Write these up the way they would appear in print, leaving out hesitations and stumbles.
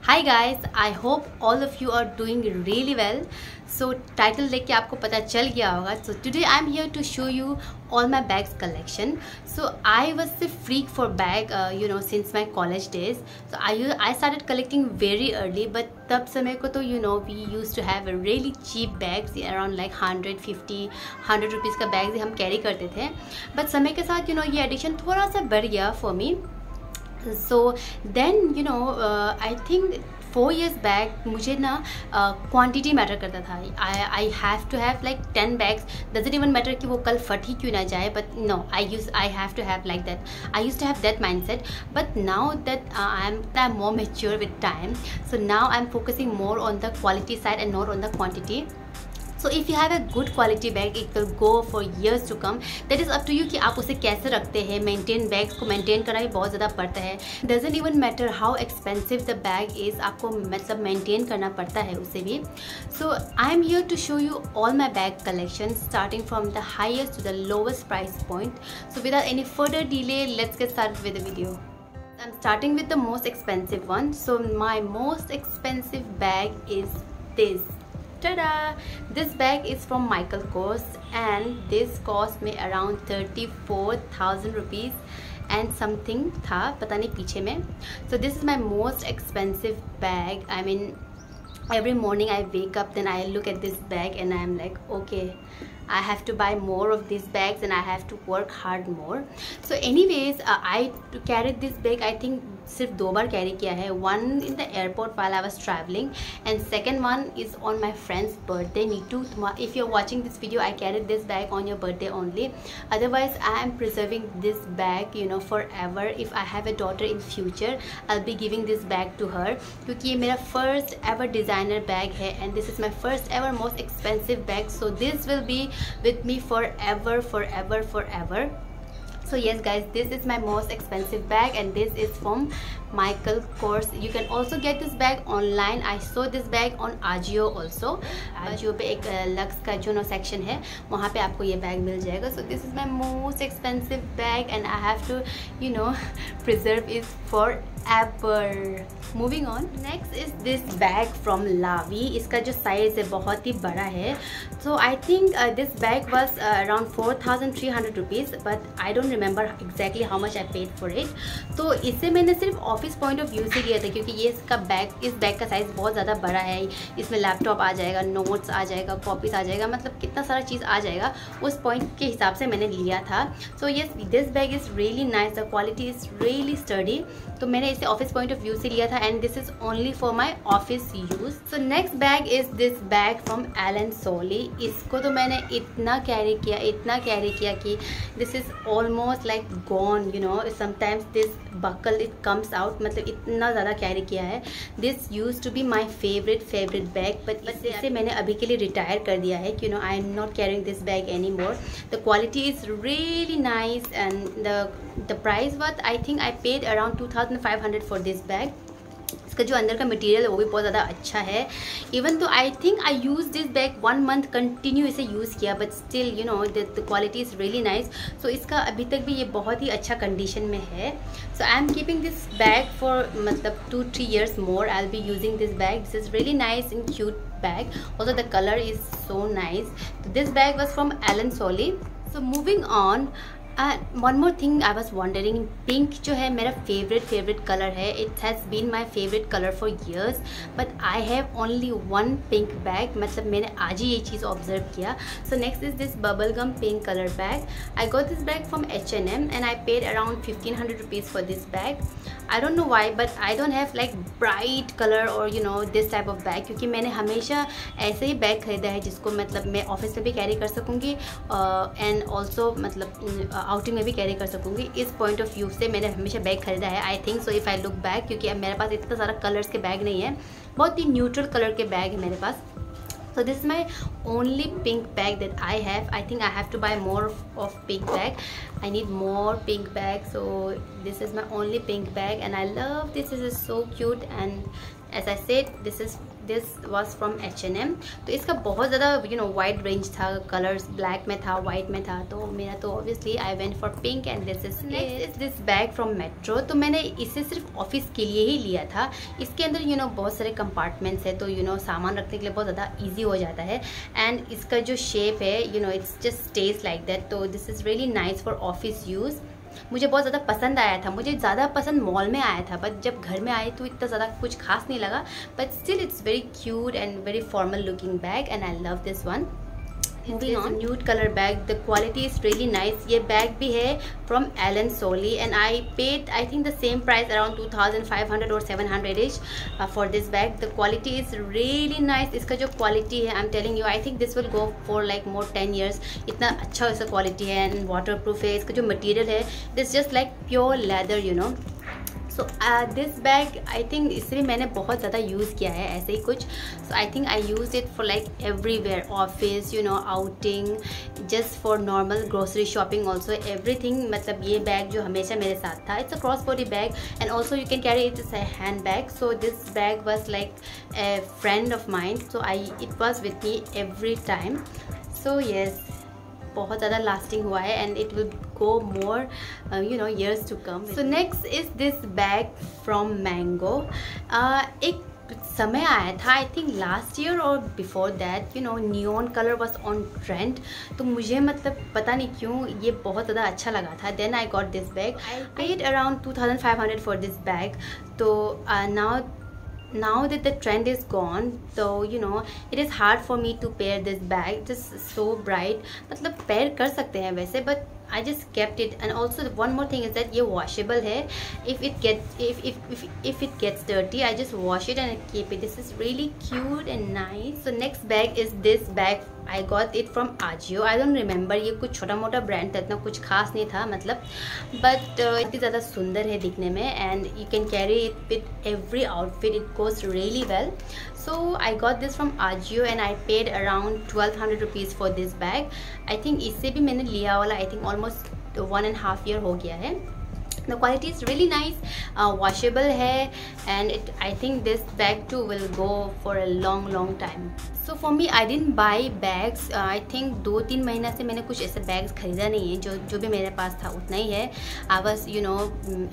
Hi guys, I hope all of you are doing really well. So title देख के आपको पता चल गया होगा। So today I am here to show you all my bags collection. So I was a freak for bag since my college days. So I started collecting very early, but तब समय को तो we used to have a really cheap bags around like 150 rupees का bags हम carry करते थे. But समय के साथ ये addiction थोड़ा सा बढ़ गया for me. So then I think 4 years back मुझे ना क्वांटिटी मैटर करता था. I have to have like 10 bags. Doesn't even matter कि वो कल फट ही क्यों ना जाए, but no, I have to have like that. I use to have that mindset, but now that I am more mature with time. So now I am focusing more on the quality side and not on the quantity. So if you have a good quality bag, it will go for years to come. That is up to you कि आप उसे कैसे रखते हैं. Maintain bags को maintain करना भी बहुत ज़्यादा पड़ता है. Doesn't even matter how expensive the bag is, आपको मतलब मेंटेन करना पड़ता है उसे भी. So I am here to show you all my bag collection starting from the highest to the lowest price point. So without any further delay, let's get start with the video. I'm starting with the most expensive one. So my most expensive bag is this. Ta-da! This bag is from Michael Kors and this cost me around 34,000 rupees and something था, पता नहीं पीछे में. So this is my most expensive bag. I mean, every morning I wake up, then I look at this bag and I am like, okay, I have to buy more of these bags and I have to work hard more. So anyways, I carried this bag, I think सिर्फ 2 बार carry किया है. One in the airport while I was traveling and second one is on my friend's birthday. Neetu, if you're watching this video, I carried this bag on your birthday only. Otherwise I am preserving this bag forever. If I have a daughter in future, I'll be giving this bag to her क्योंकि ये मेरा first ever designer bag है and this is my first ever most expensive bag. So this will be with me forever. So yes guys, this is my most expensive bag and this is from Michael Kors. You can also get this bag online. I saw this bag on Ajio also. Ajio पे एक lux का जो section है, वहाँ पे आपको ये bag मिल जाएगा. So this is my most expensive bag and I have to preserve it forever. Moving on, next is this bag from Lavi. इसका जो साइज है बहुत ही बड़ा है. So I think this bag was around 4,300 rupees, but I don't remember exactly how much I paid for it. तो इसे मैंने सिर्फ ऑफिस पॉइंट ऑफ व्यू से लिया था क्योंकि ये इस बैग का साइज़ बहुत ज़्यादा बड़ा है. इसमें लैपटॉप आ जाएगा, नोट्स आ जाएगा, कॉपीज़ आ जाएगा, मतलब कितना सारा चीज़ आ जाएगा. उस पॉइंट के हिसाब से मैंने लिया था. सो yes, this bag is really nice, the quality is really study. तो मैंने इसे ऑफिस पॉइंट ऑफ व्यू से लिया था and this is only for my office use. So next bag is this bag from Allen Solly. इसको तो मैंने इतना कैरी किया कि this is almost like gone. Sometimes this buckle it comes out, मतलब इतना ज़्यादा कैरी किया है. This use to be my favourite bag, but इसे मैंने अभी के लिए रिटायर कर दिया है कि I am not carrying this bag any more. The quality is really nice and the price what I think I paid around 2,500 for this bag. इसका जो अंदर का मटेरियल है वो भी बहुत ज़्यादा अच्छा है. Even though I think I use this bag 1 month continue इसे यूज़ किया, but still the quality is really nice. So इसका अभी तक भी ये बहुत ही अच्छा कंडीशन में है. So I am keeping this bag for मतलब 2-3 years more. I will be using this bag. This is really nice and cute bag. Also the color is so nice. So this bag was from Alan Solly. So moving on, one more thing I was wondering, pink जो है मेरा favorite color है. It has been my favorite color for years, but I have only one pink bag. मतलब मैंने आज ही ये चीज़ observe किया. So next is this bubblegum pink color bag. I got this bag from H&M and I paid around 1,500 rupees for this bag. I don't know why, but I don't have like bright color or this type of bag क्योंकि मैंने हमेशा ऐसे ही bag खरीदा है जिसको मतलब मैं office में भी कैरी कर सकूँगी एंड ऑल्सो मतलब आउटिंग में भी कैरी कर सकूँगी. इस पॉइंट ऑफ व्यू से मैंने हमेशा बैग खरीदा है. I think so if I look back, क्योंकि अब मेरे पास इतना सारा कलर्स के बैग नहीं है, बहुत ही न्यूट्रल कलर के बैग है मेरे पास. So this is my only pink bag that I have. I think I have to buy more of pink bag. I need more pink bag. So this is my only pink bag and I love this. This is so cute and as I said this was from H&M। तो इसका बहुत ज़्यादा wide range था, colours black में था, white में था, तो मेरा तो obviously I went for pink and this is next is this bag from Metro. तो मैंने इसे सिर्फ ऑफिस के लिए ही लिया था। इसके अंदर बहुत सारे कंपार्टमेंट्स है, तो सामान रखने के लिए बहुत ज़्यादा ईजी हो जाता है। एंड इसका जो शेप है it's just stage like that. तो this is really nice for office use. मुझे बहुत ज़्यादा पसंद आया था। मुझे ज़्यादा पसंद मॉल में आया था, बट जब घर में आए तो इतना ज़्यादा कुछ खास नहीं लगा, but still it's very cute and very formal looking bag and I love this one. Moving on, nude color bag. The quality is really nice. ये बैग भी है from Allen Solly and I paid I think the same price around 2,500 or 700ish for this bag. The quality is really nice. इसका जो quality है I'm telling you, I think this will go for like more 10 years. इतना अच्छा इसका quality है and waterproof है। इसका जो material है this just like pure leather So this bag I think इसे भी मैंने बहुत ज़्यादा यूज़ किया है ऐसे ही कुछ। So I think I used it for like everywhere, office, outing, just for normal grocery shopping also, everything। मतलब ये बैग जो हमेशा मेरे साथ था। It's a cross body bag and also you can carry it as a handbag। So this bag was like a friend of mine, so it was with me every time। So yes, बहुत ज़्यादा lasting हुआ है and it will go more years to come। So next is this bag from Mango। एक समय आया था I think last year और before that neon colour was on trend. तो मुझे मतलब पता नहीं क्यों ये बहुत ज़्यादा अच्छा लगा था। Then I got this bag. I paid around 2,500 for this bag. तो now that the trend is gone, so it is hard for me to pair this bag। Just so bright, मतलब pair कर सकते हैं वैसे, but I just kept it। And also one more thing is that ये washable है। If it gets dirty, I just wash it and I keep it। This is really cute and nice। So next bag is this bag। I got it from Ajio। I don't remember, ये कुछ छोटा मोटा brand था, इतना कुछ खास नहीं था मतलब, but इतनी ज़्यादा सुंदर है दिखने में and you can carry it with every outfit। It goes really well। So I got this from Ajio and I paid around 1,200 rupees for this bag। I think इससे भी मैंने लिया वाला I think almost 1.5 year हो गया है। The quality is really nice, washable है and I think this bag too will go for a long time। So for me I didn't buy bags। I think 2-3 महीना से मैंने कुछ ऐसे bags खरीदा नहीं है। जो भी मेरे पास था उतना ही है। I was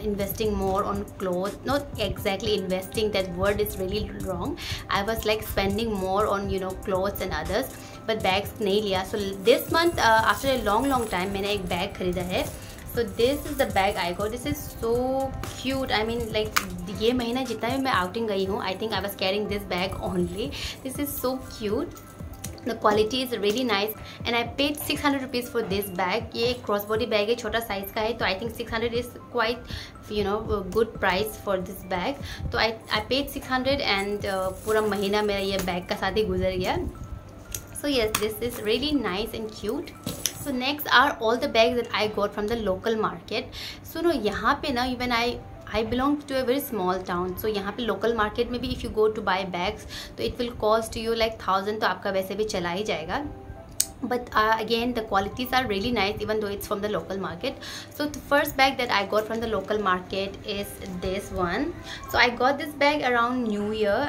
investing more on clothes, not exactly investing, that word is really wrong। I was like spending more on clothes and others, but bags नहीं लिया। So this month after a long time मैंने एक bag खरीदा है। So this is the bag I got। This is so cute। I mean like ये महीना जितना भी मैं outing गई हूँ I think I was carrying this bag only। This is so cute। The quality is really nice and I paid 600 rupees for this bag। ये cross body bag है, छोटा size का है, तो I think 600 is quite good price for this bag। तो I paid 600 and पूरा महीना मेरा ये bag का साथ ही गुजर गया। So yes, this is really nice and cute। So next are all the bags that I got from the local market। So यहाँ पे ना even I belong to a very small town। So यहाँ पे local market में भी if you go to buy bags तो it will cost you like 1,000, तो आपका वैसे भी चला ही जाएगा। But again the qualities are really nice even though it's from the local market। So the first bag that I got from the local market is this one। So I got this bag around New Year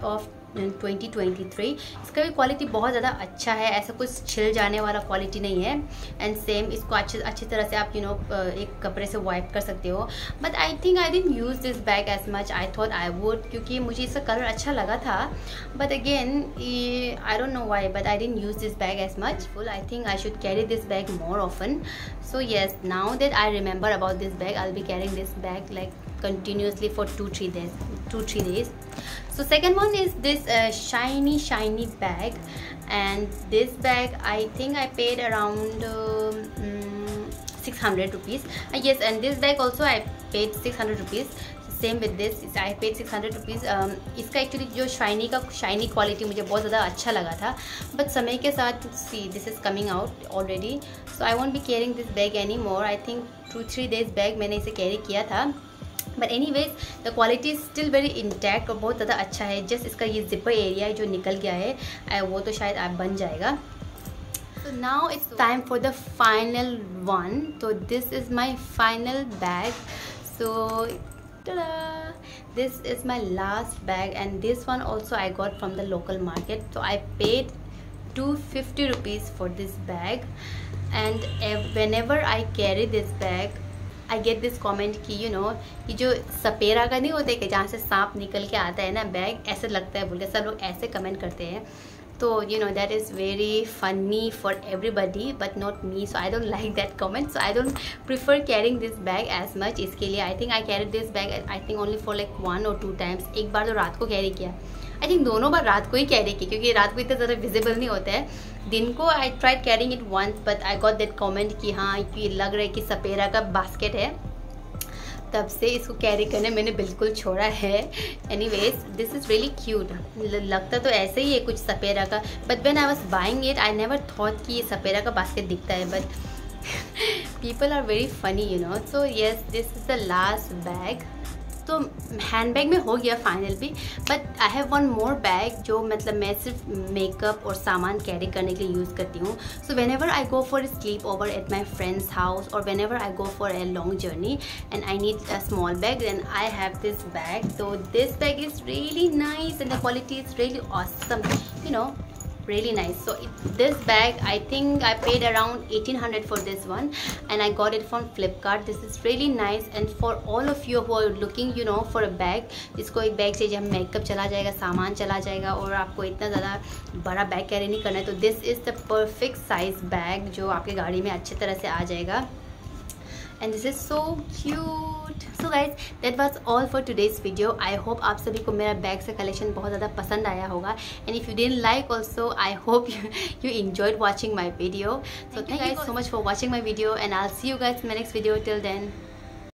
of 2023। इसका भी quality बहुत ज़्यादा अच्छा है, ऐसा कुछ छिल जाने वाला क्वालिटी नहीं है एंड सेम इसको अच्छी तरह से आप एक कपड़े से वाइप कर सकते हो। But I think I didn't use this bag as much. I thought I would, क्योंकि मुझे इसका कलर अच्छा लगा था, but again I don't know why but I didn't use this bag as much. Full I think I should carry this bag more often. So yes, now that I remember about this bag, I'll be carrying this bag like continuously for 2-3 days। So second one is this shiny bag, and this bag I think I paid around 600 rupees। Yes, and this bag also I paid 600 rupees। Same with this I paid 600 rupees. इसका actually जो shiny quality मुझे बहुत ज़्यादा अच्छा लगा था, but समय के साथ see this is coming out already. So I want be carrying this bag anymore. I think 2-3 days bag मैंने इसे कैरी किया था, but anyways the quality is still very intact और बहुत ज़्यादा अच्छा है। जस्ट इसका ये जिपर एरिया जो निकल गया है वो तो शायद आप बन जाएगा। So now it's time for the final one। So this is my final bag। So Ta-da! This is my last bag, and this one also I got from the local market. So I paid 250 rupees for this bag, and whenever I carry this bag I get this comment कि you know ये जो सपेरा का नहीं होता है कि जहाँ से सांप निकल के आता है ना बैग, ऐसे लगता है बोल के सब लोग ऐसे कमेंट करते हैं. तो you know that is very funny for everybody but not me, so I don't like that comment, so I don't prefer carrying this bag as much. इसके लिए I think I carried this bag I think only for like 1 or 2 times. एक बार तो रात को carry किया, I think दोनों बार रात को ही कैरी की, क्योंकि रात को इतना ज़्यादा विजिबल नहीं होता है. दिन को I tried carrying it once but I got that comment कि हाँ ये लग रहा है कि सपेरा का बास्केट है. तब से इसको कैरी करने मैंने बिल्कुल छोड़ा है. Anyways this is really cute. लगता तो ऐसे ही है कुछ सपेरा का, but when I was buying it I never thought कि ये सपेरा का बास्केट दिखता है, but people are very funny you know. So yes this is the last bag. तो हैंड बैग में हो गया फाइनल भी, but I have one more bag जो मतलब मैं सिर्फ मेकअप और सामान कैरी करने के लिए यूज़ करती हूँ. So whenever I go for sleepover at my friend's house और whenever I go for a long journey and I need a small bag, then I have this bag. तो this bag is really nice and the quality is really awesome, you know, really nice. So this bag I think I paid around 1800 for this one, and I got it from Flipkart. This is really nice, and for all of you who are looking you know for a bag, जिसको एक bag से जब makeup चला जाएगा, सामान चला जाएगा और आपको इतना ज़्यादा बड़ा बैग कैरी नहीं करना है, तो this is the perfect size bag जो आपके गाड़ी में अच्छी तरह से आ जाएगा. And this is so cute. So guys, that was all for today's video. I hope आप सभी को मेरा बैग से कलेक्शन बहुत ज़्यादा पसंद आया होगा. And if you didn't like also, I hope you enjoyed watching my video. So thank you guys so much for watching my video, and I'll see you guys in my next video. Till then.